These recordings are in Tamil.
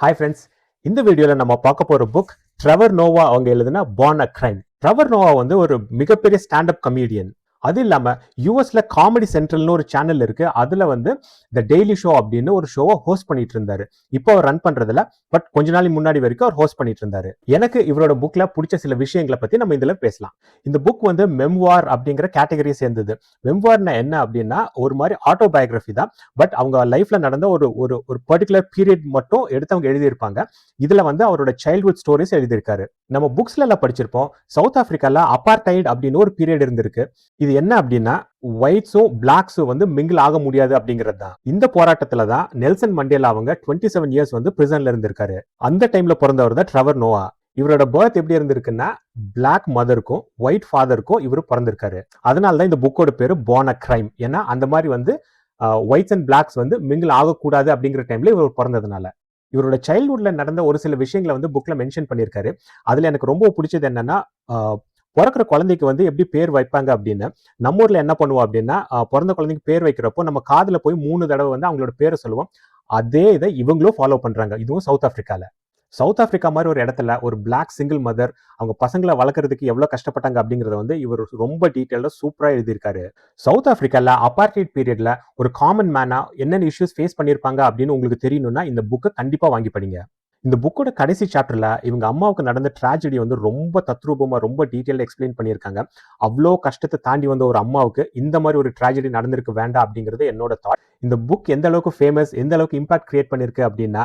ஹாய் ஃப்ரெண்ட்ஸ், இந்த வீடியோவில் நம்ம பார்க்க போகிற புக் ட்ரெவர் நோவா அவங்க எழுதுனா born a crime. Trevor Noah வந்து ஒரு மிகப்பெரிய ஸ்டாண்டப் கமெடியன். அது இல்லாமல் யூஎஸ்ல காமெடி சென்ட்ரல்னு ஒரு சேனல் இருக்கு. அதில் வந்து த டெய்லி ஷோ அப்படின்னு ஒரு ஷோவை ஹோஸ்ட் பண்ணிட்டு இருந்தாரு. இப்போ அவர் ரன் பண்றதுல பட் கொஞ்ச நாள் முன்னாடி வரைக்கும் அவர் ஹோஸ்ட் பண்ணிட்டு இருந்தாரு. எனக்கு இவரோட புக்ல பிடிச்ச சில விஷயங்களை பத்தி நம்ம இதுல பேசலாம். இந்த புக் வந்து மெம்வார் அப்படிங்கிற கேட்டகரியை சேர்ந்தது. மெம்வார்னா என்ன அப்படின்னா ஒரு மாதிரி ஆட்டோபயோகிராஃபி தான். பட் அவங்க லைஃப்ல நடந்த ஒரு ஒரு ஒரு பர்டிகுலர் பீரியட் மட்டும் எடுத்து அவங்க எழுதியிருப்பாங்க. இதுல வந்து அவரோட சைல்ட்ஹுட் ஸ்டோரிஸ் எழுதியிருக்காரு. நம்ம புக்ஸ்ல எல்லாம் படிச்சிருப்போம். சவுத் ஆப்பிரிக்கால அபார்டைட் அப்படின்னு ஒரு பீரியட் இருந்திருக்கு. இது என்ன அப்படின்னா ஒயிட்ஸும் பிளாக்ஸும் வந்து மிங்கிள் ஆக முடியாது அப்படிங்கிறது தான். இந்த போராட்டத்துல தான் நெல்சன் மண்டேலா அவங்க 27 இயர்ஸ் வந்து பிரிசன்ல இருந்திருக்காரு. அந்த டைம்ல பிறந்தவர் தான் ட்ரெவர் நோவா. இவரோட பர்த் எப்படி இருந்திருக்குன்னா பிளாக் மதருக்கும் ஒயிட் ஃபாதருக்கும் இவர் பிறந்திருக்காரு. அதனால தான் இந்த புக்கோட பேரு பார்ன் அ கிரைம். ஏன்னா அந்த மாதிரி வந்து ஒயிட்ஸ் அண்ட் பிளாக்ஸ் வந்து மிங்கிள் ஆகக்கூடாது அப்படிங்கிற டைம்ல இவர் பிறந்ததுனால. இவரோட சைல்ட்ஹுட்ல நடந்த ஒரு சில விஷயங்களை வந்து புக்ல மென்ஷன் பண்ணியிருக்காரு. அதுல எனக்கு ரொம்ப பிடிச்சது என்னன்னா பிறக்கிற குழந்தைக்கு வந்து எப்படி பேர் வைப்பாங்க அப்படின்னு நம்ம ஊர்ல என்ன பண்ணுவோம் அப்படின்னா பிறந்த குழந்தைக்கு பேர் வைக்கிறப்போ நம்ம காதுல போய் 3 தடவை வந்து அவங்களோட பேரை சொல்லுவோம். அதே இதை இவங்களும் ஃபாலோ பண்றாங்க. இதுவும் சவுத் ஆப்பிரிக்கால. சவுத் ஆப்பிரிக்கா மாதிரி ஒரு இடத்துல ஒரு பிளாக் சிங்கிள் மதர் அவங்க பசங்களை வளர்க்கறதுக்கு எவ்வளவு கஷ்டப்பட்டாங்க அப்படிங்கறத வந்து இவர் ரொம்ப டீட்டெயிலா சூப்பரா எழுதியிருக்காரு. சவுத் ஆப்பிரிக்கால அபார்டைட் பீரியட்ல ஒரு காமன் மேனா என்னென்ன இஷ்யூஸ் ஃபேஸ் பண்ணியிருப்பாங்க அப்படின்னு உங்களுக்கு தெரியணும்னா இந்த புக்கை கண்டிப்பா வாங்கி படிங்க. இந்த புக்கோட கடைசி சாப்டர்ல இவங்க அம்மாவுக்கு நடந்த ட்ராஜடி வந்து ரொம்ப தத்ரூபமா ரொம்ப டீட்டெயிலா எக்ஸ்பிளைன் பண்ணியிருக்காங்க. அவ்வளோ கஷ்டத்தை தாண்டி வந்த ஒரு அம்மாவுக்கு இந்த மாதிரி ஒரு ட்ராஜடி நடந்திருக்கு வேண்டாம் அப்படிங்கிறது என்னோட தாட். இந்த புக் எந்த அளவுக்கு ஃபேமஸ், எந்த அளவுக்கு இம்பாக்ட் கிரியேட் பண்ணிருக்கு அப்படின்னா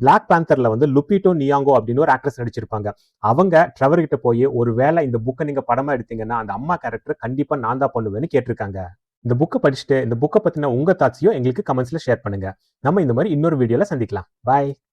பிளாக் பேந்தர்ல வந்து லுபிட்டோ நியாங்கோ அப்படின்னு ஒரு ஆக்ட்ரஸ் நடிச்சிருப்பாங்க. அவங்க ட்ரெவர் கிட்ட போய் ஒரு வேளை இந்த புக்கை நீங்க படமா எடுத்தீங்கன்னா அந்த அம்மா கேரக்டர் கண்டிப்பா நான் தான் பண்ணுவேன்னு கேட்டிருக்காங்க. இந்த புக்கை படிச்சுட்டு இந்த புக்கை பத்தின உங்க தாட்ஸையும் எங்களுக்கு கமெண்ட்ஸ்ல ஷேர் பண்ணுங்க. நம்ம இந்த மாதிரி இன்னொரு வீடியோல சந்திக்கலாம். பாய்.